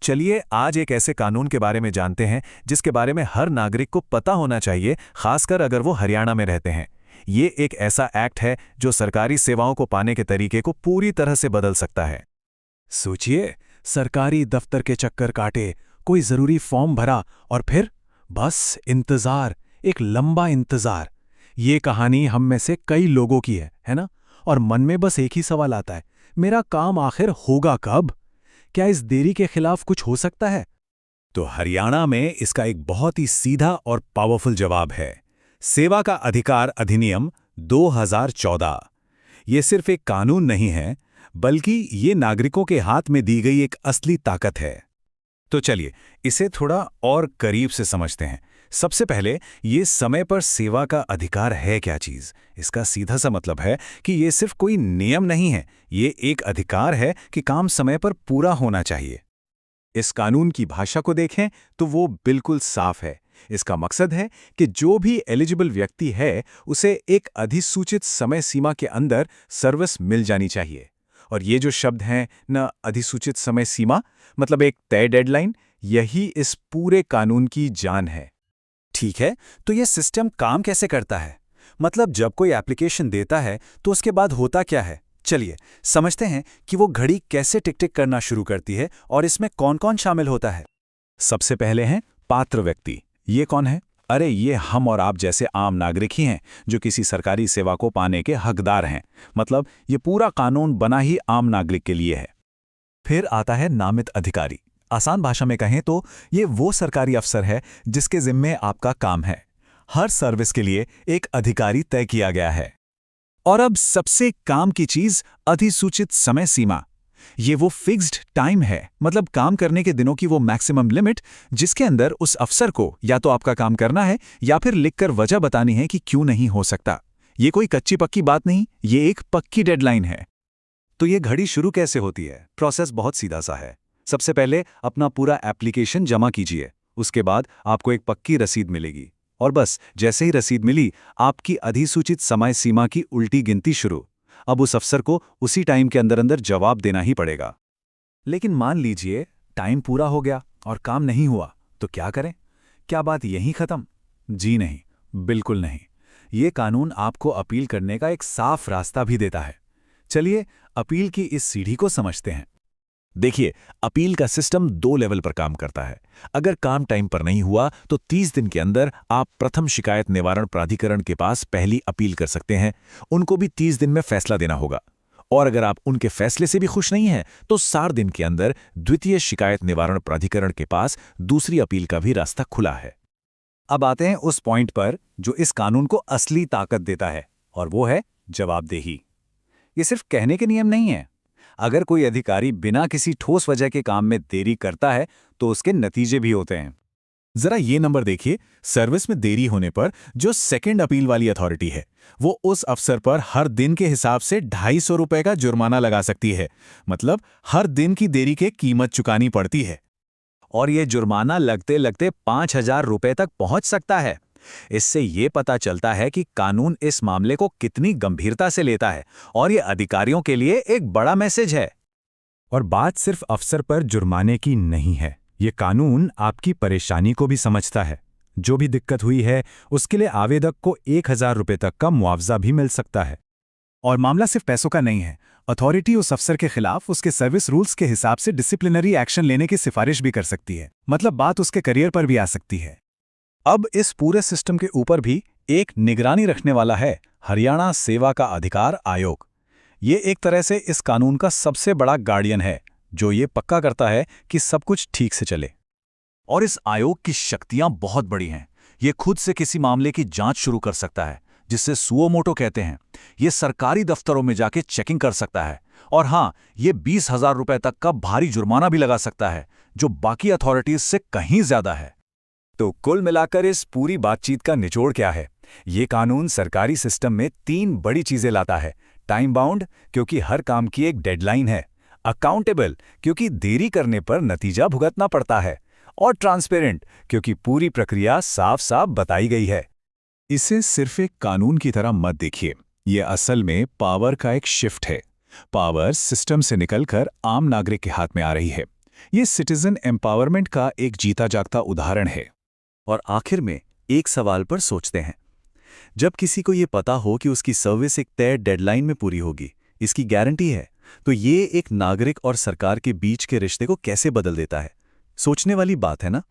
चलिए आज एक ऐसे कानून के बारे में जानते हैं जिसके बारे में हर नागरिक को पता होना चाहिए, खासकर अगर वो हरियाणा में रहते हैं। ये एक ऐसा एक्ट है जो सरकारी सेवाओं को पाने के तरीके को पूरी तरह से बदल सकता है। सोचिए, सरकारी दफ्तर के चक्कर काटे, कोई जरूरी फॉर्म भरा और फिर बस इंतजार, एक लंबा इंतजार। ये कहानी हम में से कई लोगों की है ना? और मन में बस एक ही सवाल आता है, मेरा काम आखिर होगा कब? क्या इस देरी के खिलाफ कुछ हो सकता है? तो हरियाणा में इसका एक बहुत ही सीधा और पावरफुल जवाब है, सेवा का अधिकार अधिनियम 2014। ये सिर्फ एक कानून नहीं है, बल्कि ये नागरिकों के हाथ में दी गई एक असली ताकत है। तो चलिए इसे थोड़ा और करीब से समझते हैं। सबसे पहले, ये समय पर सेवा का अधिकार है क्या चीज? इसका सीधा सा मतलब है कि ये सिर्फ कोई नियम नहीं है, ये एक अधिकार है कि काम समय पर पूरा होना चाहिए। इस कानून की भाषा को देखें तो वो बिल्कुल साफ है। इसका मकसद है कि जो भी एलिजिबल व्यक्ति है उसे एक अधिसूचित समय सीमा के अंदर सर्विस मिल जानी चाहिए। और ये जो शब्द हैं न, अधिसूचित समय सीमा मतलब एक तय डेडलाइन, यही इस पूरे कानून की जान है। ठीक है, तो ये सिस्टम काम कैसे करता है? मतलब जब कोई एप्लीकेशन देता है तो उसके बाद होता क्या है? चलिए समझते हैं कि वो घड़ी कैसे टिक टिक करना शुरू करती है और इसमें कौन कौन शामिल होता है। सबसे पहले हैं पात्र व्यक्ति। ये कौन है? अरे ये हम और आप जैसे आम नागरिक ही हैं जो किसी सरकारी सेवा को पाने के हकदार हैं। मतलब ये पूरा कानून बना ही आम नागरिक के लिए है। फिर आता है नामित अधिकारी। आसान भाषा में कहें तो ये वो सरकारी अफसर है जिसके जिम्मे आपका काम है। हर सर्विस के लिए एक अधिकारी तय किया गया है। और अब सबसे काम की चीज, अधिसूचित समय सीमा। ये वो फिक्स्ड टाइम है, मतलब काम करने के दिनों की वो मैक्सिमम लिमिट जिसके अंदर उस अफसर को या तो आपका काम करना है या फिर लिखकर वजह बतानी है कि क्यों नहीं हो सकता। ये कोई कच्ची पक्की बात नहीं, ये एक पक्की डेडलाइन है। तो ये घड़ी शुरू कैसे होती है? प्रोसेस बहुत सीधा सा है। सबसे पहले अपना पूरा एप्लीकेशन जमा कीजिए, उसके बाद आपको एक पक्की रसीद मिलेगी और बस जैसे ही रसीद मिली, आपकी अधिसूचित समय सीमा की उल्टी गिनती शुरू। अब उस अफसर को उसी टाइम के अंदर अंदर जवाब देना ही पड़ेगा। लेकिन मान लीजिए टाइम पूरा हो गया और काम नहीं हुआ, तो क्या करें? क्या बात यहीं खत्म? जी नहीं, बिल्कुल नहीं। ये कानून आपको अपील करने का एक साफ रास्ता भी देता है। चलिए अपील की इस सीढ़ी को समझते हैं। देखिए, अपील का सिस्टम 2 लेवल पर काम करता है। अगर काम टाइम पर नहीं हुआ तो 30 दिन के अंदर आप प्रथम शिकायत निवारण प्राधिकरण के पास पहली अपील कर सकते हैं। उनको भी 30 दिन में फैसला देना होगा। और अगर आप उनके फैसले से भी खुश नहीं हैं तो 60 दिन के अंदर द्वितीय शिकायत निवारण प्राधिकरण के पास दूसरी अपील का भी रास्ता खुला है। अब आते हैं उस पॉइंट पर जो इस कानून को असली ताकत देता है, और वो है जवाबदेही। ये सिर्फ कहने के नियम नहीं है। अगर कोई अधिकारी बिना किसी ठोस वजह के काम में देरी करता है तो उसके नतीजे भी होते हैं। जरा ये नंबर देखिए, सर्विस में देरी होने पर जो सेकंड अपील वाली अथॉरिटी है वो उस अफसर पर हर दिन के हिसाब से 250 रुपए का जुर्माना लगा सकती है। मतलब हर दिन की देरी की कीमत चुकानी पड़ती है। और ये जुर्माना लगते लगते 5,000 रुपए तक पहुंच सकता है। इससे ये पता चलता है कि कानून इस मामले को कितनी गंभीरता से लेता है और ये अधिकारियों के लिए एक बड़ा मैसेज है। और बात सिर्फ अफसर पर जुर्माने की नहीं है, ये कानून आपकी परेशानी को भी समझता है। जो भी दिक्कत हुई है उसके लिए आवेदक को 1,000 रुपए तक का मुआवजा भी मिल सकता है। और मामला सिर्फ पैसों का नहीं है। अथॉरिटी उस अफसर के खिलाफ उसके सर्विस रूल्स के हिसाब से डिसिप्लिनरी एक्शन लेने की सिफारिश भी कर सकती है। मतलब बात उसके करियर पर भी आ सकती है। अब इस पूरे सिस्टम के ऊपर भी एक निगरानी रखने वाला है, हरियाणा सेवा का अधिकार आयोग। ये एक तरह से इस कानून का सबसे बड़ा गार्डियन है, जो ये पक्का करता है कि सब कुछ ठीक से चले। और इस आयोग की शक्तियां बहुत बड़ी हैं। ये खुद से किसी मामले की जांच शुरू कर सकता है, जिससे सुओ मोटो कहते हैं। ये सरकारी दफ्तरों में जाके चेकिंग कर सकता है। और हाँ, ये 20,000 रुपए तक का भारी जुर्माना भी लगा सकता है, जो बाकी अथॉरिटीज से कहीं ज्यादा है। तो कुल मिलाकर इस पूरी बातचीत का निचोड़ क्या है? ये कानून सरकारी सिस्टम में 3 बड़ी चीजें लाता है। टाइम बाउंड, क्योंकि हर काम की एक डेडलाइन है। अकाउंटेबल, क्योंकि देरी करने पर नतीजा भुगतना पड़ता है। और ट्रांसपेरेंट, क्योंकि पूरी प्रक्रिया साफ साफ बताई गई है। इसे सिर्फ एक कानून की तरह मत देखिए, ये असल में पावर का एक शिफ्ट है। पावर सिस्टम से निकलकर आम नागरिक के हाथ में आ रही है। ये सिटीजन एम्पावरमेंट का एक जीता जागता उदाहरण है। और आखिर में एक सवाल पर सोचते हैं। जब किसी को ये पता हो कि उसकी सर्विस एक तय डेडलाइन में पूरी होगी, इसकी गारंटी है, तो ये एक नागरिक और सरकार के बीच के रिश्ते को कैसे बदल देता है? सोचने वाली बात है ना?